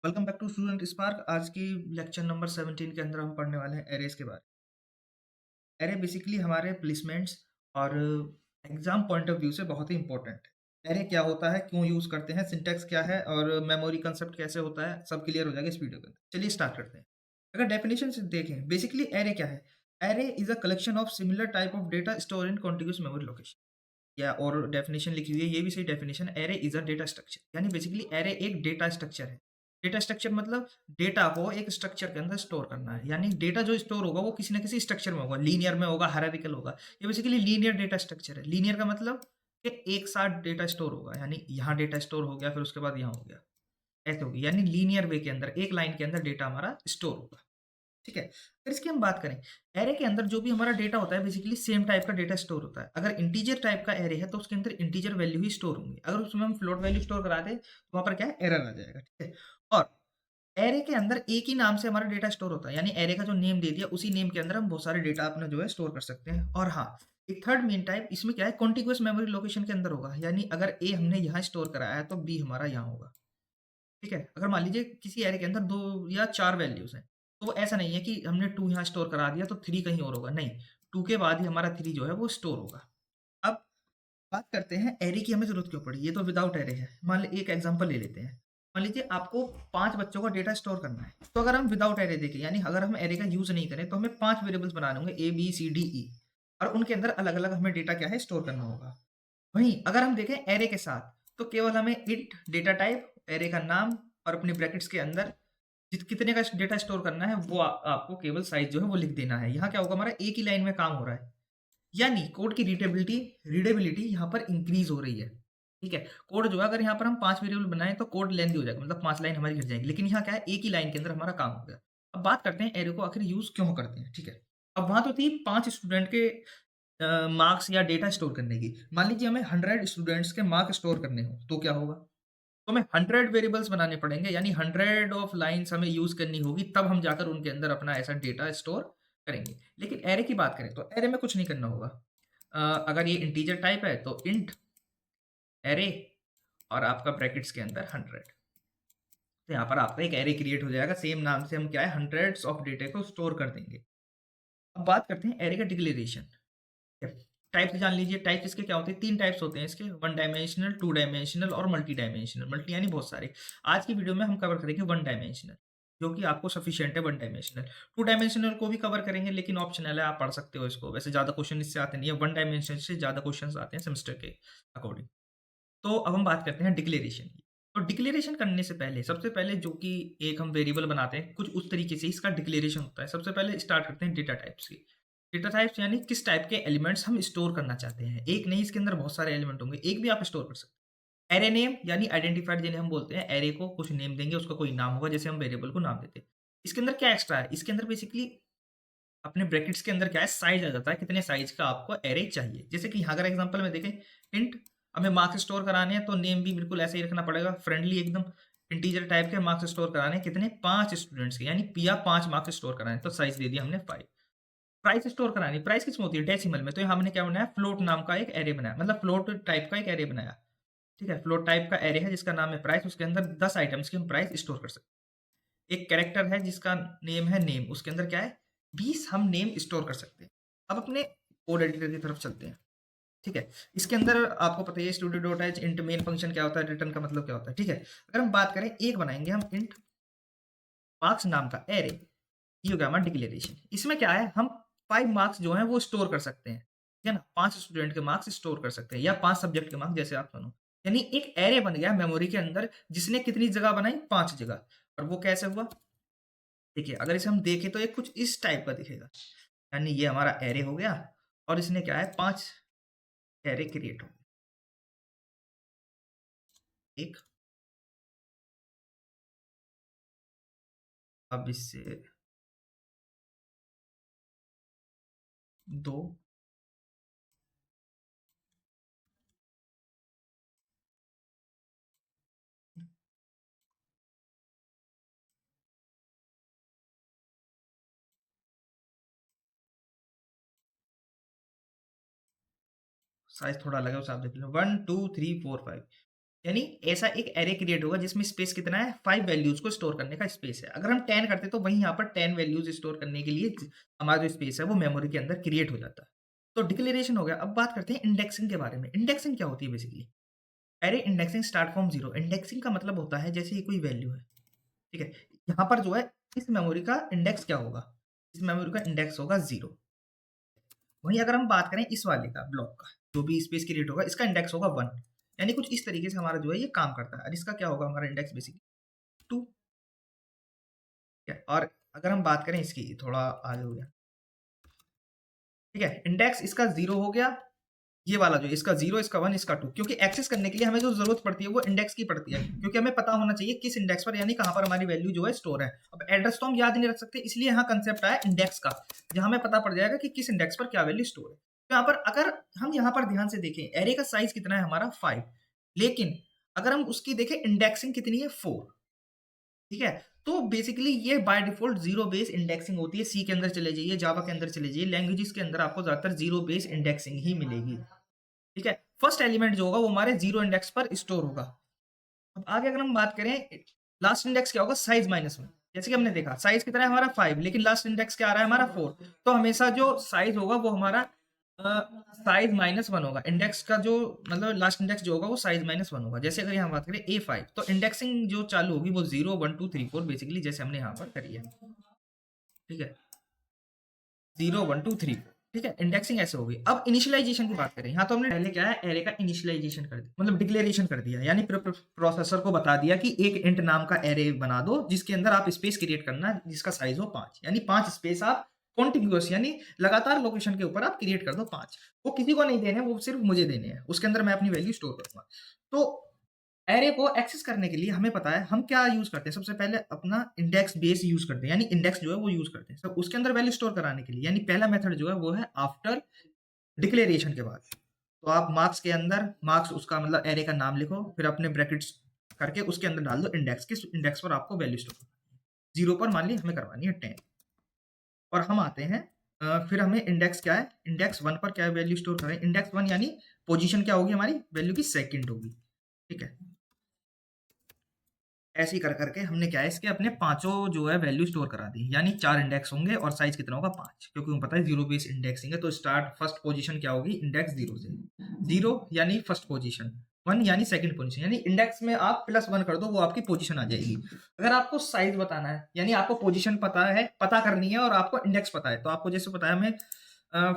Welcome back to student spark. आज की lecture number 17 के अंदर हम पढ़ने वाले हैं एरेस के बारे में। एरे बेसिकली हमारे प्लेसमेंट्स और एग्जाम पॉइंट ऑफ व्यू से बहुत ही इंपॉर्टेंट है। एरे क्या होता है, क्यों यूज करते हैं, सिंटैक्स क्या है और मेमोरी कंसेप्ट कैसे होता है, सब क्लियर हो जाएगा इस वीडियो के अंदर। चलिए स्टार्ट करते हैं। अगर डेफिनेशन से देखें, बेसिकली एरे क्या है? Array is a collection of similar type of data store in contiguous memory location. या और डेफिनेशन लिखी हुई है, ये भी सही definition. Array is a data structure, यानी बेसिकली एरे एक डेटा स्ट्रक्चर है। डेटा स्ट्रक्चर मतलब डेटा को एक स्ट्रक्चर के अंदर स्टोर करना है, यानी डेटा जो स्टोर होगा वो किसी ना किसी स्ट्रक्चर में होगा, लीनियर में होगा, हायरार्किकल होगा। ये बेसिकली लीनियर डेटा स्ट्रक्चर है। लीनियर का मतलब कि एक साथ डेटा स्टोर होगा, यानी यहाँ डेटा स्टोर हो गया, फिर उसके बाद यहाँ हो गया, ऐसे होगी। यानी लीनियर वे के अंदर एक लाइन के अंदर डेटा हमारा स्टोर होगा। ठीक है। फिर इसकी हम बात करें, एरे के अंदर जो भी हमारा डेटा होता है बेसिकली सेम टाइप का डेटा स्टोर होता है। अगर इंटीजर टाइप का एरे है तो उसके अंदर इंटीजर वैल्यू ही स्टोर होंगी। अगर उसमें हम फ्लोट वैल्यू स्टोर करा दें तो वहां पर क्या है, एरर आ जाएगा। ठीक है। और एरे के अंदर एक ही नाम से हमारा डेटा स्टोर होता है, यानी एरे का जो नेम दे दिया उसी नेम के अंदर हम बहुत सारे डेटा अपना जो है स्टोर कर सकते हैं। और हाँ, एक थर्ड मेन टाइप इसमें क्या है, कॉन्टिग्यूअस मेमोरी लोकेशन के अंदर होगा, यानी अगर ए हमने यहाँ स्टोर कराया है तो बी हमारा यहाँ होगा। ठीक है। अगर मान लीजिए किसी एरे के अंदर 2 या 4 वैल्यूज़ हैं, तो वो ऐसा नहीं है कि हमने 2 यहाँ स्टोर करा दिया तो 3 कहीं और होगा, नहीं, 2 के बाद ही हमारा 3 जो है वो स्टोर होगा। अब बात करते हैं एरे की हमें ज़रूरत क्यों पड़ी? ये तो विदाउट एरे है। मान ली एक एग्ज़ाम्पल ले लेते हैं। मान लीजिए आपको 5 बच्चों का डेटा स्टोर करना है, तो अगर हम विदाउट एरे देखें, यानी अगर हम एरे का यूज़ नहीं करें, तो हमें 5 वेरिएबल्स बनाने होंगे, ए, बी, सी, डी, ई, और उनके अंदर अलग-अलग हमें डेटा क्या है, स्टोर करना होगा। वहीं अगर हम देखें एरे के साथ, तो केवल हमें इंट डेटा टाइप, एरे का नाम और अपने ब्रैकेट्स के अंदर कितने का डेटा स्टोर करना है वो आपको केवल साइज जो है वो लिख देना है। यहाँ क्या होगा, हमारा एक ही लाइन में काम हो रहा है, यानी कोड की रीडेबिलिटी यहाँ पर इंक्रीज हो रही है। ठीक है। कोड जो है, अगर यहाँ पर हम 5 वेरिएबल बनाएं तो कोड लेंथी हो जाएगा, मतलब 5 लाइन हमारी घट जाएगी, लेकिन यहाँ क्या है, एक ही लाइन के अंदर हमारा काम हो गया। अब बात करते हैं एरे को आखिर यूज क्यों करते हैं। ठीक है। अब वहां तो थी 5 स्टूडेंट के मार्क्स या डेटा स्टोर करने की। मान लीजिए हमें 100 स्टूडेंट्स के मार्क्स स्टोर करने हो तो क्या होगा, तो हमें 100 वेरिएबल्स बनाने पड़ेंगे, यानी 100 ऑफ लाइन्स हमें यूज़ करनी होगी, तब हम जाकर उनके अंदर अपना ऐसा डेटा स्टोर करेंगे। लेकिन एरे की बात करें तो एरे में कुछ नहीं करना होगा। अगर ये इंटीजर टाइप है तो इंट एरे और आपका ब्रैकेट्स के अंदर 100, तो यहाँ पर आपका एक एरे क्रिएट हो जाएगा। सेम नाम से हम क्या है, हंड्रेड्स ऑफ डेटा को स्टोर कर देंगे। अब बात करते हैं एरे का डिक्लेरेशन। टाइप्स जान लीजिए। टाइप्स इसके क्या होते हैं, 3 टाइप्स होते हैं इसके, 1 डायमेंशनल, 2 डायमेंशनल और मल्टी डायमेंशनल। मल्टी यानी बहुत सारे। आज की वीडियो में हम कवर करेंगे 1 डायमेंशनल, जो कि आपको सफिशिएंट है 1 डायमेंशनल। 2 डायमेंशनल को भी कवर करेंगे, लेकिन ऑप्शनल है, आप पढ़ सकते हो इसको। वैसे ज़्यादा क्वेश्चन इससे आते नहीं है, 1 डायमेंशन से ज़्यादा क्वेश्चन आते हैं सेमेस्टर के अकॉर्डिंग। तो अब हम बात करते हैं डिक्लेरेशन की। तो डिक्लेरेशन करने से पहले सबसे पहले जो कि एक हम वेरिएबल बनाते हैं, कुछ उस तरीके से इसका डिक्लेरेशन होता है। सबसे पहले स्टार्ट करते हैं डेटा टाइप्स की। डेटा टाइप्स यानी किस टाइप के एलिमेंट्स हम स्टोर करना चाहते हैं। एक नहीं, इसके अंदर बहुत सारे एलिमेंट होंगे, एक भी आप स्टोर कर सकते हैं। एरे नेम यानी आइडेंटिफायर जिन्हें हम बोलते हैं, एरे को कुछ नेम देंगे, उसका कोई नाम होगा, जैसे हम वेरिएबल को नाम देते हैं। इसके अंदर क्या एक्स्ट्रा है, इसके अंदर बेसिकली अपने ब्रैकेट्स के अंदर क्या है, साइज आ जाता है, कितने साइज का आपको एरे चाहिए। जैसे कि यहाँ अगर एग्जांपल में देखें, इंट हमें मार्क्स स्टोर कराने हैं तो नेम भी बिल्कुल ऐसे ही रखना पड़ेगा, फ्रेंडली एकदम। इंटीजर टाइप के मार्क्स स्टोर कराने हैं, कितने, 5 स्टूडेंट्स के, यानी पिया 5 मार्क्स स्टोर कराने हैं, तो साइज दे दिया हमने 5। प्राइस स्टोर करानी, प्राइस किसमें होती है, डेसिमल में, तो यहाँ हमने क्या बनाया, फ्लोट नाम का एक एरे बनाया, मतलब फ्लोट टाइप का एक एरे बनाया। ठीक है। फ्लोट टाइप का एरे है जिसका नाम है प्राइस, उसके अंदर 10 आइटम्स की हम प्राइस स्टोर कर सकते हैं। एक कैरेक्टर है जिसका नेम है नेम, उसके अंदर क्या है, 20 हम नेम स्टोर कर सकते हैं। अब अपने कोड एडिटर की तरफ चलते हैं। ठीक है। इसके अंदर आपको पता ही है studio dot H int main function क्या होता है, रिटर्न का मतलब क्या होता है। ठीक है। अगर हम बात करें, एक बनाएंगे हम इंट मार्क्स नाम का एरे, ये हो गया हमारा डिक्लेरेशन। इसमें क्या है, हम 5 मार्क्स जो हैं वो स्टोर कर सकते हैं। ठीक है ना, 5 स्टूडेंट के मार्क्स स्टोर कर सकते हैं, या 5 सब्जेक्ट के मार्क्स, जैसे आप सुनो। यानी एक एरे बन गया मेमोरी के अंदर, जिसने कितनी जगह बनाई, 5 जगह। और वो कैसे हुआ, देखिए अगर इसे हम देखें तो ये कुछ इस टाइप का दिखेगा, यानी ये हमारा एरे हो गया, और इसने क्या है, 5 एरे क्रिएट हो गए। एक, अब इससे 2, साइज थोड़ा अलग है, उसे आप देख लो, 1 2 3 4 5। यानी ऐसा एक एरे क्रिएट होगा जिसमें स्पेस कितना है, 5 वैल्यूज़ को स्टोर करने का स्पेस है। अगर हम 10 करते तो वहीं यहाँ पर 10 वैल्यूज़ स्टोर करने के लिए हमारा जो स्पेस है वो मेमोरी के अंदर क्रिएट हो जाता है। तो डिक्लेरेशन हो गया। अब बात करते हैं इंडेक्सिंग के बारे में। इंडेक्सिंग क्या होती है basically? Array indexing start from 0। Indexing का मतलब होता है जैसे ये कोई वैल्यू है, ठीक है? यहाँ पर जो है इस मेमोरी का इंडेक्स क्या होगा? इस मेमोरी का इंडेक्स होगा 0। वहीं अगर हम बात करें इस वाले का ब्लॉक का, जो भी स्पेस क्रिएट होगा इसका इंडेक्स होगा 1। यानी कुछ इस तरीके से हमारा जो है ये काम करता है। और इसका क्या होगा हमारा इंडेक्स बेसिकली 2, ठीक है? और अगर हम बात करें इसकी, थोड़ा आगे हो गया, ठीक है? इंडेक्स इसका 0 हो गया, ये वाला जो है इसका 0, इसका 1, इसका 2, क्योंकि एक्सेस करने के लिए हमें जो ज़रूरत पड़ती है वो इंडेक्स की पड़ती है, क्योंकि हमें पता होना चाहिए किस इंडेक्स पर यानी कहाँ पर हमारी वैल्यू जो है स्टोर है। अब एड्रेस तो हम याद नहीं रख सकते, इसलिए यहाँ कंसेप्ट आया इंडेक्स का, जहाँ हमें पता पड़ जाएगा कि किस इंडेक्स पर क्या वैल्यू स्टोर है। तो यहाँ पर अगर हम यहाँ पर ध्यान से देखें, एरे का साइज कितना है हमारा 5, लेकिन अगर हम उसकी देखें इंडेक्सिंग कितनी है 4, ठीक है? तो बेसिकली ये by default zero base indexing होती है। सी के अंदर चले जाइए, जावा के अंदर चले जाइए, लैंग्वेजेस के अंदर आपको ज़्यादातर ज़ीरो बेस इंडेक्सिंग ही मिलेगी, ठीक है? फर्स्ट एलिमेंट जो होगा वो हमारे ज़ीरो इंडेक्स पर स्टोर होगा। अब आगे अगर हम बात करें, लास्ट इंडेक्स क्या होगा? साइज़ -1। जैसे कि हमने देखा साइज़ कितना है हमारा 5, लेकिन लास्ट इंडेक्स क्या आ रहा है हमारा 4। तो हमेशा जो साइज़ होगा वो हमारा साइज़ -1 होगा। इंडेक्स का जो मतलब लास्ट इंडेक्स जो होगा वो साइज़ -1 होगा। जैसे अगर यहाँ बात करें A5, तो इंडेक्सिंग जो चालू होगी वो 0, 1, 2, 3, 4 बेसिकली जैसे हमने यहाँ पर करी है, ठीक है? 0, 1, 2, 3, 4, ठीक है? इंडेक्सिंग ऐसे होगी। अब इनिशियलाइजेशन की बात करें, यहाँ तो हमने पहले क्या है एरे का इनिशियलाइजेशन कर दिया, मतलब डिक्लेरेशन कर दिया, यानी प्रोसेसर को बता दिया कि एक इंट नाम का एरे बना दो जिसके अंदर आप स्पेस क्रिएट करना जिसका साइज हो 5, यानी 5 स्पेस आप कॉन्टिग्यूअस यानी लगातार लोकेशन के ऊपर आप क्रिएट कर दो 5। वो किसी को नहीं देने, वो सिर्फ मुझे देने हैं। उसके अंदर मैं अपनी वैल्यू स्टोर करूंगा। तो एरे को एक्सेस करने के लिए हमें पता है हम क्या यूज़ करते हैं, सबसे पहले अपना इंडेक्स बेस यूज़ करते हैं, यानी इंडेक्स जो है वो यूज़ करते हैं। सब उसके अंदर वैल्यू स्टोर कराने के लिए, यानी पहला मेथड जो है वो है आफ्टर डिक्लेरेशन के बाद। तो आप मार्क्स के अंदर मार्क्स उसका मतलब एरे का नाम लिखो, फिर अपने ब्रैकेट्स करके उसके अंदर डाल दो इंडेक्स, किस इंडेक्स पर आपको वैल्यू स्टोर करनी है। 0 पर मान ली हमें करवानी है 10, और हम आते हैं फिर हमें इंडेक्स क्या है, इंडेक्स 1 पर क्या वैल्यू स्टोर करें। इंडेक्स 1 यानी पोजीशन क्या होगी हमारी वैल्यू की सेकंड होगी, ठीक है? ऐसे ही कर करके हमने क्या है इसके अपने पांचों जो है वैल्यू स्टोर करा दी, यानी 4 इंडेक्स होंगे और साइज कितना होगा 5, क्योंकि हमें पता है 0 बेस इंडेक्सिंग है। तो स्टार्ट फर्स्ट पोजीशन क्या होगी इंडेक्स 0 से। 0 यानी फर्स्ट पोजीशन, 1 यानी सेकंड पोजीशन, यानी इंडेक्स में आप +1 कर दो वो आपकी पोजीशन आ जाएगी। अगर आपको साइज बताना है यानी आपको पोजीशन पता है, पता करनी है, और आपको इंडेक्स पता है, तो आपको जैसे पता है हमें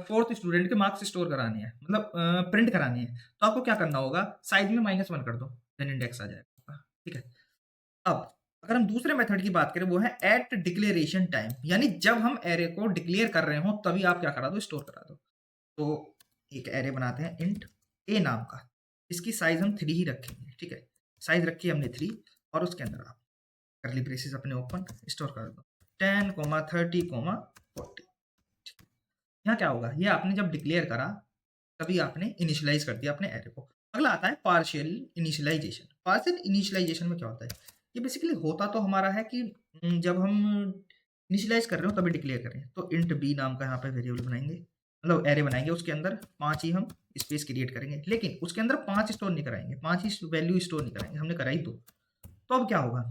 4th स्टूडेंट के मार्क्स स्टोर कराने हैं, मतलब प्रिंट करानी है, तो आपको क्या करना होगा साइज में -1 कर दो, देन इंडेक्स आ जाएगा, ठीक है? अब अगर हम दूसरे मेथड की बात करें वो है एट डिक्लेरेशन टाइम, यानी जब हम एरे को डिक्लेयर कर रहे हो तभी आप क्या करा दो स्टोर करा दो। तो एक एरे बनाते हैं इंट ए नाम का, इसकी साइज हम 3 ही रखेंगे, ठीक है? साइज रखी हमने 3, और उसके अंदर आप करली ब्रेसेस अपने ओपन स्टोर कर दो 10, 30, 40। यहाँ क्या होगा, ये आपने जब डिक्लेयर करा तभी आपने इनिशियलाइज कर दिया अपने एरे को। अगला आता है पार्शियल इनिशियलाइजेशन। पार्शियल इनिशियलाइजेशन में क्या होता है, ये बेसिकली होता तो हमारा है कि जब हम इनिशियलाइज कर रहे हो तभी डिक्लेयर करें, तो इंट बी नाम का यहाँ पे वेरिएबल बनाएंगे, मतलब एरे बनाएंगे, उसके अंदर 5 ही हम स्पेस क्रिएट करेंगे, लेकिन उसके अंदर 5 स्टोर नहीं कराएंगे, 5 ही वैल्यू स्टोर नहीं कराएंगे, हमने कराई 2। तो अब क्या होगा,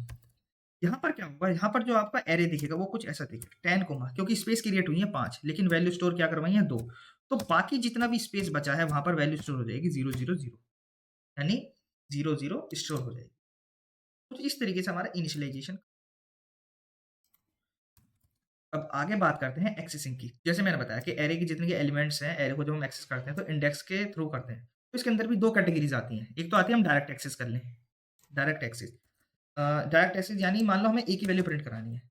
यहाँ पर क्या होगा, यहाँ पर जो आपका एरे दिखेगा वो कुछ ऐसा दिखेगा 10 कोमा, क्योंकि स्पेस क्रिएट हुई है 5 लेकिन वैल्यू स्टोर क्या करवाई है 2। तो बाकी जितना भी स्पेस बचा है वहां पर वैल्यू स्टोर हो जाएगी 0, 0, 0, यानी 0, 0 स्टोर हो जाएगी। तो इस तरीके से हमारा इनिशियलाइजेशन। अब आगे बात करते हैं एक्सेसिंग की। जैसे मैंने बताया कि एरे की जितने के एलिमेंट्स हैं, एरे को जब हम एक्सेस करते हैं तो इंडेक्स के थ्रू करते हैं। तो इसके अंदर भी 2 कैटेगरीज़ आती हैं। एक तो आती है हम डायरेक्ट एक्सेस कर लें, डायरेक्ट एक्सेस। डायरेक्ट एक्सेस यानी मान लो हमें ए की वैल्यू प्रिंट करानी है,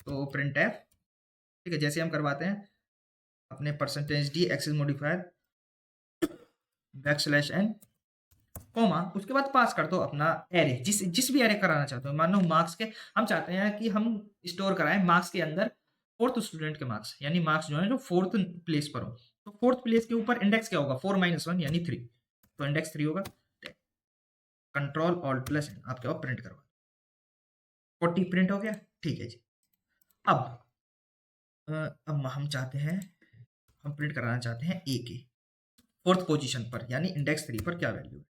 तो प्रिंट एफ, ठीक है? जैसे हम करवाते हैं अपने %d access modifier \n, comma, उसके बाद पास कर दो अपना एरे, जिस जिस भी एरे कराना चाहते हो। मान लो मार्क्स के हम चाहते हैं कि हम स्टोर कराएँ मार्क्स के अंदर 4th स्टूडेंट के मार्क्स, यानी मार्क्स जो है जो 4th प्लेस पर हो। तो 4th प्लेस के ऊपर इंडेक्स क्या होगा 4 - 1 यानी 3, तो इंडेक्स 3 होगा। कंट्रोल ऑल्ट प्लस एन, आप क्या हो प्रिंट करवा, 40 प्रिंट हो गया, ठीक है जी। अब अब हम चाहते हैं, हम प्रिंट कराना चाहते हैं ए के 4th पोजीशन पर, यानी इंडेक्स 3 पर क्या वैल्यू है,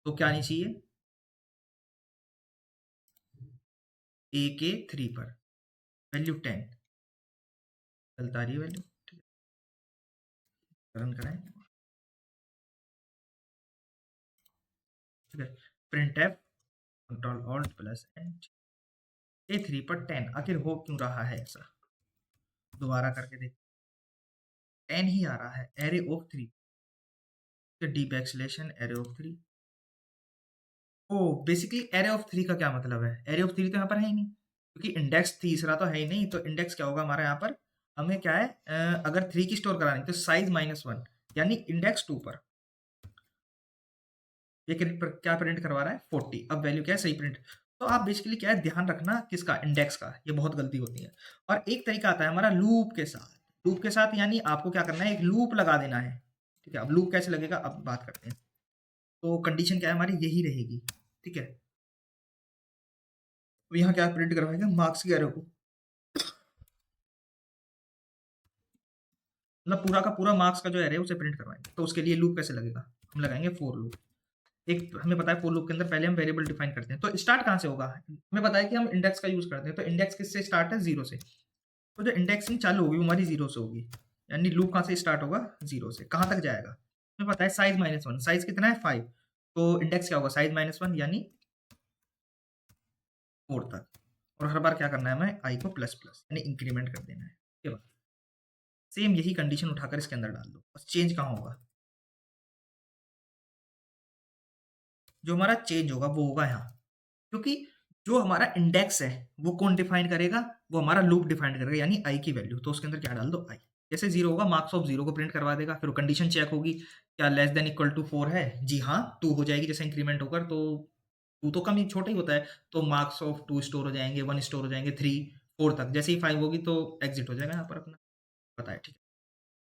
तो क्या आनी चाहिए ए के 3 पर वैल्यू 10 चलता आ रही है वैल्यू, ठीक है, रन कराएं, ठीक है, printf control alt plus N, A 3 पर 10 आखिर हो क्यों रहा है ऐसा, दोबारा करके देख, 10 ही आ रहा है, array of 3, D backslash n array of 3। Oh basically array of 3 का क्या मतलब है, एरे ऑफ 3 तो यहाँ पर है ही नहीं, क्योंकि इंडेक्स तीसरा तो है ही नहीं, तो इंडेक्स क्या होगा हमारा यहाँ पर, हमें क्या है, अगर 3 की स्टोर करानी तो साइज -1 यानी इंडेक्स 2 पर ये क्या प्रिंट करवा रहा है 40, अब वैल्यू क्या है सही प्रिंट। तो आप बेसिकली क्या है ध्यान रखना किसका, इंडेक्स का, ये बहुत गलती होती है। और एक तरीका आता है हमारा लूप के साथ, लूप के साथ यानी आपको क्या करना है, एक लूप लगा देना है, ठीक है। अब लूप कैसे लगेगा अब बात करते हैं। तो कंडीशन क्या है हमारी यही रहेगी, ठीक है। तो यहाँ क्या प्रिंट करवाएंगे, मार्क्स की एरो को, मतलब पूरा का पूरा मार्क्स का जो एरे है उसे प्रिंट करवाएंगे। तो उसके लिए लूप कैसे लगेगा, हम लगाएंगे फॉर लूप। एक हमें पता है फॉर लूप के अंदर पहले हम वेरिएबल डिफाइन करते हैं, तो स्टार्ट कहाँ से होगा, हमें पता है कि हम इंडेक्स का यूज करते हैं, तो इंडेक्स किससे स्टार्ट है, 0 से। तो जो इंडेक्सिंग चालू होगी वो हमारी 0 से होगी, यानी लूप कहाँ से स्टार्ट होगा, 0 से, कहाँ तक जाएगा, हमें पता है साइज -1, साइज कितना है 5, तो इंडेक्स क्या होगा साइज -1 यानी 4 तक। और हर बार क्या करना है हमें, आई को प्लस प्लस यानी इंक्रीमेंट कर देना है, ठीक है। सेम यही कंडीशन उठाकर इसके अंदर डाल दो, बस चेंज कहाँ होगा, जो हमारा चेंज होगा वो होगा यहाँ, क्योंकि जो हमारा इंडेक्स है वो कौन डिफाइन करेगा, वो हमारा लूप डिफाइन करेगा, यानी आई की वैल्यू, तो उसके अंदर क्या डाल दो आई। जैसे 0 होगा मार्क्स ऑफ 0 को प्रिंट करवा देगा, फिर कंडीशन चेक होगी क्या लेस देन इक्वल टू 4 है, जी हाँ 2 हो जाएगी, जैसे इंक्रीमेंट होकर तो 2 तो कम ही छोटा ही होता है, तो मार्क्स ऑफ 2 स्टोर हो जाएंगे, 1 स्टोर हो जाएंगे, 3 4 तक, जैसे ही 5 होगी तो एग्जिट हो जाएगा यहाँ पर अपना, पता है, ठीक है।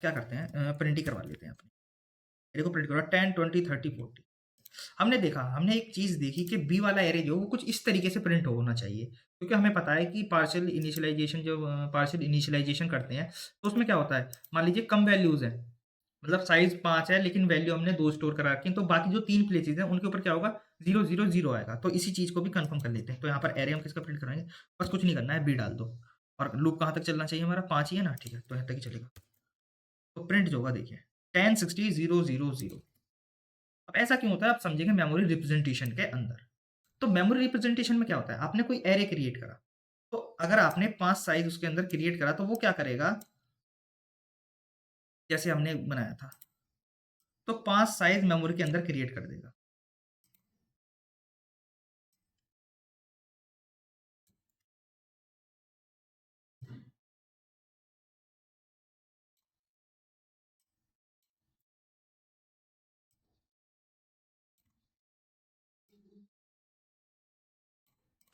क्या करते हैं प्रिंट ही करवा लेते हैं अपने, मेरे को प्रिंट करवा 10 20 30 40। हमने देखा, हमने एक चीज़ देखी कि बी वाला एरे जो वो कुछ इस तरीके से प्रिंट होना चाहिए, क्योंकि हमें पता है कि पार्शियल इनिशियलाइजेशन करते हैं तो उसमें क्या होता है, मान लीजिए कम वैल्यूज़ है, मतलब साइज 5 है लेकिन वैल्यू हमने 2 स्टोर करा रखी है, तो बाकी जो 3 प्लेसेस हैं उनके ऊपर क्या होगा 0 0 0 आएगा। तो इसी चीज़ को भी कंफर्म कर लेते हैं, तो यहाँ पर एरे हम किसका प्रिंट कराएंगे, बस कुछ नहीं करना है, बी डाल दो। और लूप कहाँ तक चलना चाहिए हमारा, 5 ही है ना, ठीक है, तो यहाँ तक ही चलेगा। तो प्रिंट जो होगा देखिए 10 60 0 0 0। अब ऐसा क्यों होता है आप समझेंगे मेमोरी रिप्रेजेंटेशन के अंदर। तो मेमोरी रिप्रेजेंटेशन में क्या होता है, आपने कोई एरे क्रिएट करा, तो अगर आपने 5 साइज उसके अंदर क्रिएट करा तो वो क्या करेगा, जैसे हमने बनाया था, तो 5 साइज मेमोरी के अंदर क्रिएट कर देगा।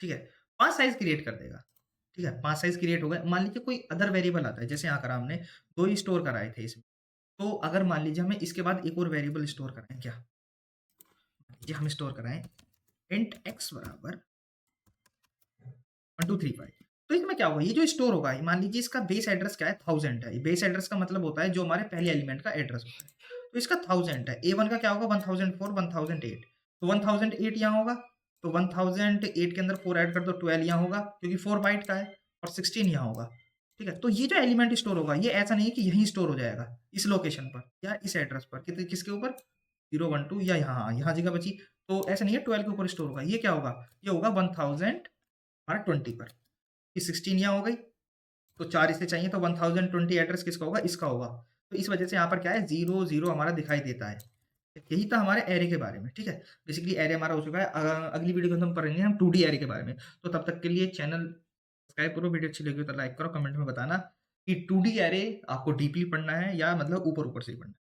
ठीक है, 5 साइज क्रिएट कर देगा, ठीक है, 5 साइज क्रिएट हो गए। मान लीजिए कोई अदर वेरिएबल आता है, जैसे यहाँ करा हमने 2 ही स्टोर कराए थे इसमें, तो अगर मान लीजिए हमें इसके बाद एक और वेरिएबल स्टोर कराएं, क्या मान लीजिए हम स्टोर कराएं इंट x बराबर 1235, तो इसमें क्या होगा, ये जो स्टोर होगा मान लीजिए इसका बेस एड्रेस क्या है 1000 है, बेस एड्रेस का मतलब होता है जो हमारे पहले एलिमेंट का एड्रेस होता है, तो इसका 1000 है, A1 का क्या होगा 1004 1008, तो 1008 यहाँ होगा, तो 1008 के अंदर 4 ऐड कर दो, 12 यहाँ होगा क्योंकि 4 बाइट का है, और 16 यहाँ होगा, ठीक है। तो ये जो एलिमेंट स्टोर होगा ये ऐसा नहीं है कि यहीं स्टोर हो जाएगा इस लोकेशन पर या इस एड्रेस पर, किसके ऊपर 012 या यहाँ यहाँ जगह बची, तो ऐसा नहीं है 12 के ऊपर स्टोर होगा, ये क्या होगा, ये होगा 1000 हमारा 20 पर, ये 16 यहाँ हो गई, तो 4 इसे चाहिए, तो 1020 एड्रेस किसका होगा, इसका होगा। तो इस वजह से यहाँ पर क्या है 0 0 हमारा दिखाई देता है। यही था हमारे एरे के बारे में, ठीक है। बेसिकली एरे हमारा हो चुका है, अगली वीडियो में हम पढ़ेंगे हम 2D एरे के बारे में। तो तब तक के लिए चैनल सब्सक्राइब करो, वीडियो अच्छी लगी तो लाइक करो, कमेंट में बताना कि 2D एरे आपको डीपली पढ़ना है या मतलब ऊपर ऊपर से ही पढ़ना है।